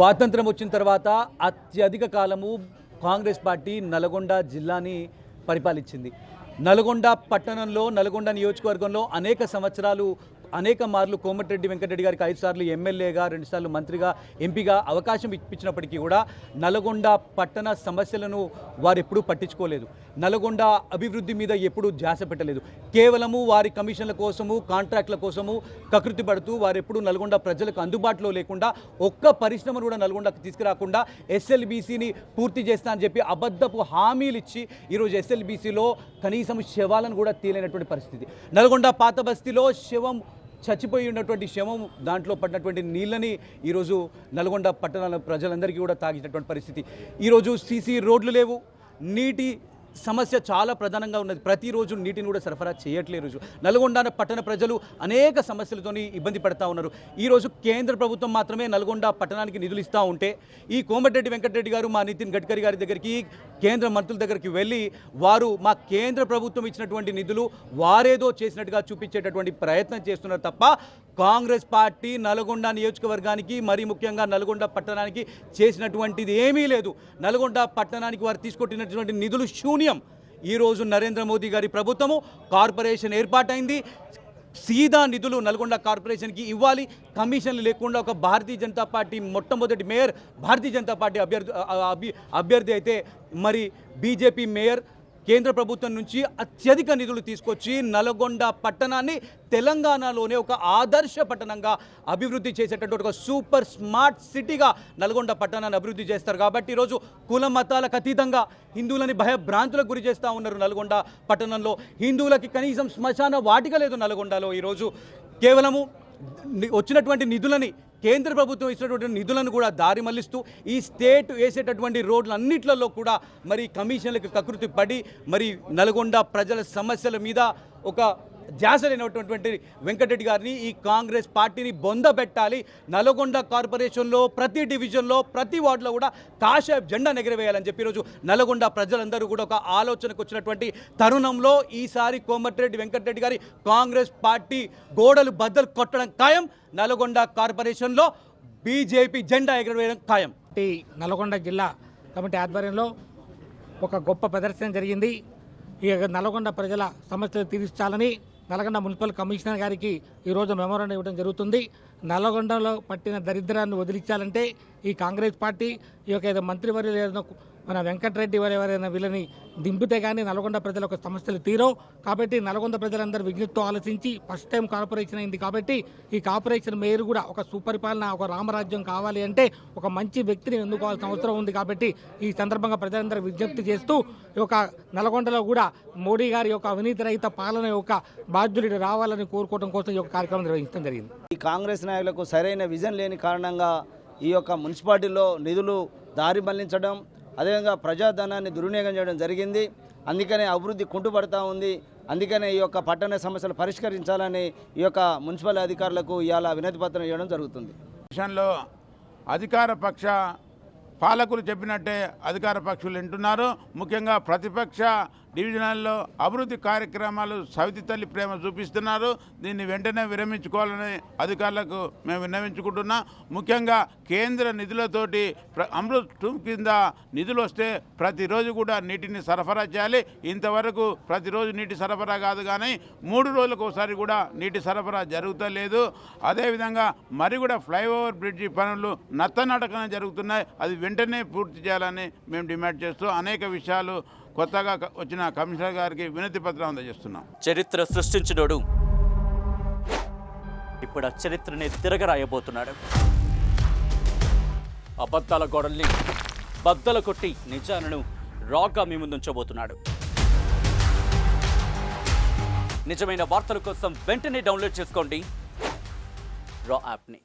స్వాతంత్రం వచ్చిన తర్వాత అత్యధిక కాలము కాంగ్రెస్ పార్టీ నల్గొండ జిల్లాని పరిపాలించింది. నల్గొండ పట్టణంలో, నల్గొండ నియోజకవర్గంలో అనేక సంవత్సరాలు అనేక మార్లు కోమటిరెడ్డి వెంకటరెడ్డి గారికి 5 సార్లు ఎమ్మెల్యేగా, 2 సార్లు మంత్రిగా, ఎంపీగా అవకాశం ఇప్పించినప్పటికీ కూడా నల్గొండ పట్టణ సమస్యలను వారు ఎప్పుడూ పట్టించుకోలేదు. నల్గొండ అభివృద్ధి మీద ఎప్పుడూ ధ్యాస పెట్టలేదు. కేవలము వారి కమిషన్ల కోసము, కాంట్రాక్ట్ల కోసము కకృతి పడుతూ వారు ఎప్పుడూ నల్గొండ ప్రజలకు అందుబాటులో లేకుండా, ఒక్క పరిశ్రమను కూడా నల్గొండకు తీసుకురాకుండా ఎస్ఎల్బీసీని పూర్తి చేస్తా అని చెప్పి అబద్ధపు హామీలు ఇచ్చి ఈరోజు ఎస్ఎల్బీసీలో కనీసం శవాలను కూడా తేలినటువంటి పరిస్థితి. నల్గొండ పాత బస్తీలో చచ్చిపోయి ఉన్నటువంటి శవం, దాంట్లో పడినటువంటి నీళ్ళని ఈరోజు నల్గొండ పట్టణాల ప్రజలందరికీ కూడా తాగినటువంటి పరిస్థితి. ఈరోజు సీసీ రోడ్లు లేవు. నీటి సమస్య చాలా ప్రధానంగా ఉన్నది. ప్రతిరోజు నీటిని కూడా సరఫరా చేయట్లేదు. రోజు నల్గొండ పట్టణ ప్రజలు అనేక సమస్యలతో ఇబ్బంది పడుతూ ఉన్నారు. ఈరోజు కేంద్ర ప్రభుత్వం మాత్రమే నల్గొండ పట్టణానికి నిధులు ఇస్తూ ఉంటే, ఈ కోమటిరెడ్డి వెంకటరెడ్డి గారు మా నితిన్ గడ్కరీ గారి దగ్గరికి, కేంద్ర మంత్రుల దగ్గరికి వెళ్ళి వారు మా కేంద్ర ప్రభుత్వం ఇచ్చినటువంటి నిధులు వారేదో చేసినట్టుగా చూపించేటటువంటి ప్రయత్నం చేస్తున్నారు తప్ప కాంగ్రెస్ పార్టీ నల్గొండ నియోజకవర్గానికి, మరీ ముఖ్యంగా నల్గొండ పట్టణానికి చేసినటువంటిది ఏమీ లేదు. నల్గొండ పట్టణానికి వారు తీసుకొట్టినటువంటి నిధులు శూన్యం. ఈరోజు నరేంద్ర మోదీ గారి ప్రభుత్వము, కార్పొరేషన్ ఏర్పాటైంది. సీదా నిధులు నల్గొండ కార్పొరేషన్కి ఇవ్వాలి. కమిషన్లు లేకుండా ఒక భారతీయ జనతా పార్టీ మొట్టమొదటి మేయర్ భారతీయ జనతా పార్టీ అభ్యర్థి అయితే, మరి బీజేపీ మేయర్ కేంద్ర ప్రభుత్వం నుంచి అత్యధిక నిధులు తీసుకొచ్చి నల్గొండ పట్టణాన్ని తెలంగాణలోనే ఒక ఆదర్శ పట్టణంగా అభివృద్ధి చేసేటటువంటి ఒక సూపర్ స్మార్ట్ సిటీగా నల్గొండ పట్టణాన్ని అభివృద్ధి చేస్తారు. కాబట్టి ఈరోజు కుల మతాలకు అతీతంగా హిందువులని భయభ్రాంతులకు గురి చేస్తూ ఉన్నారు. నల్గొండ పట్టణంలో హిందువులకి కనీసం శ్మశాన వాటిక లేదు. నల్గొండలో ఈరోజు కేవలము వచ్చినటువంటి నిధులని, కేంద్ర ప్రభుత్వం ఇచ్చినటువంటి నిధులను కూడా దారి మళ్లిస్తూ ఈ స్టేట్ వేసేటటువంటి రోడ్లన్నిట్లలో కూడా మరి కమిషన్లకు కకృతి పడి మరి నల్గొండ ప్రజల సమస్యల మీద ఒక ధ్యాస లేనటువంటి వెంకటరెడ్డి గారిని, ఈ కాంగ్రెస్ పార్టీని బొందబెట్టాలి. నల్గొండ కార్పొరేషన్లో ప్రతి డివిజన్లో, ప్రతి వార్డులో కూడా కాషాయ జెండా ఎగరవేయాలని చెప్పి ఈరోజు నల్గొండ ప్రజలందరూ కూడా ఒక ఆలోచనకు వచ్చినటువంటి తరుణంలో ఈసారి కోమటిరెడ్డి వెంకటరెడ్డి గారి కాంగ్రెస్ పార్టీ గోడలు బద్దలు కొట్టడం ఖాయం. నల్గొండ కార్పొరేషన్లో బీజేపీ జెండా ఎగరవేయడం ఖాయం. నల్గొండ జిల్లా కమిటీ ఆధ్వర్యంలో ఒక గొప్ప ప్రదర్శన జరిగింది. ఈ నల్గొండ ప్రజల సమస్యలు తీర్చాలని నల్గొండ మున్సిపల్ కమిషనర్ గారికి ఈరోజు మెమోరాండం ఇవ్వడం జరుగుతుంది. నల్గొండలో పట్టిన దరిద్రాన్ని వదిలించాలంటే ఈ కాంగ్రెస్ పార్టీ, ఈ యొక్క మంత్రివర్యులు మన వెంకటరెడ్డి వారు ఎవరైనా వీళ్ళని దింపితే కానీ నల్గొండ ప్రజల ఒక సమస్యలు తీరవు. కాబట్టి నల్గొండ ప్రజలందరూ విజ్ఞప్తితో ఆలోచించి ఫస్ట్ టైం కార్పొరేషన్ అయింది కాబట్టి ఈ కార్పొరేషన్ మేయర్ కూడా ఒక సుపరిపాలన, ఒక రామరాజ్యం కావాలి అంటే ఒక మంచి వ్యక్తిని ఎన్నుకోవాల్సిన అవసరం ఉంది. కాబట్టి ఈ సందర్భంగా ప్రజలందరూ విజ్ఞప్తి చేస్తూ ఈ యొక్క నల్గొండలో కూడా మోడీ గారి యొక్క అవినీతి రహిత పాలన యొక్క బాధ్యులు రావాలని కోరుకోవడం కోసం ఈ యొక్క కార్యక్రమం నిర్వహించడం జరిగింది. ఈ కాంగ్రెస్ నాయకులకు సరైన విజన్ లేని కారణంగా ఈ యొక్క మున్సిపాలిటీలో నిధులు దారి మళ్లించడం, అదేవిధంగా ప్రజాధనాన్ని దుర్వినియోగం చేయడం జరిగింది. అందుకనే అభివృద్ధి కుంటుపడతా ఉంది. అందుకనే ఈ యొక్క పట్టణ సమస్యలు పరిష్కరించాలని ఈ యొక్క మున్సిపల్ అధికారులకు ఇవాళ వినతి పత్రం ఇవ్వడం జరుగుతుంది. దేశంలో అధికార పక్ష పాలకులు చెప్పినట్టే అధికార పక్షులు వింటున్నారు. ముఖ్యంగా ప్రతిపక్ష డివిజనల్లో అభివృద్ధి కార్యక్రమాలు సవితి తల్లి ప్రేమ చూపిస్తున్నారు. దీన్ని వెంటనే విరమించుకోవాలని అధికారులకు మేము విన్నవించుకుంటున్నాం. ముఖ్యంగా కేంద్ర నిధులతోటి అమృత్ 2 కింద నిధులు వస్తే ప్రతిరోజు కూడా నీటిని సరఫరా చేయాలి. ఇంతవరకు ప్రతిరోజు నీటి సరఫరా కాదు కానీ 3 రోజులకు ఒకసారి కూడా నీటి సరఫరా జరుగుతలేదు. అదేవిధంగా మరి కూడా ఫ్లైఓవర్ బ్రిడ్జి పనులు నత్తనడకన జరుగుతున్నాయి. అది వెంటనే పూర్తి చేయాలని మేము డిమాండ్ చేస్తూ అనేక విషయాలు కొత్తగా వచ్చిన కమిషనర్ గారికి వినతి పత్రం అందజేస్తున్నాం. చరిత్ర సృష్టించినోడు ఇప్పుడు ఆ చరిత్రని తిరగరాయబోతున్నాడు. అబద్ధాల గోడల్ని బద్దలు కొట్టి నిజాలను రాగా మీ ముందుంచబోతున్నాడు. నిజమైన వార్తల కోసం వెంటనే డౌన్లోడ్ చేసుకోండి రా యాప్ని.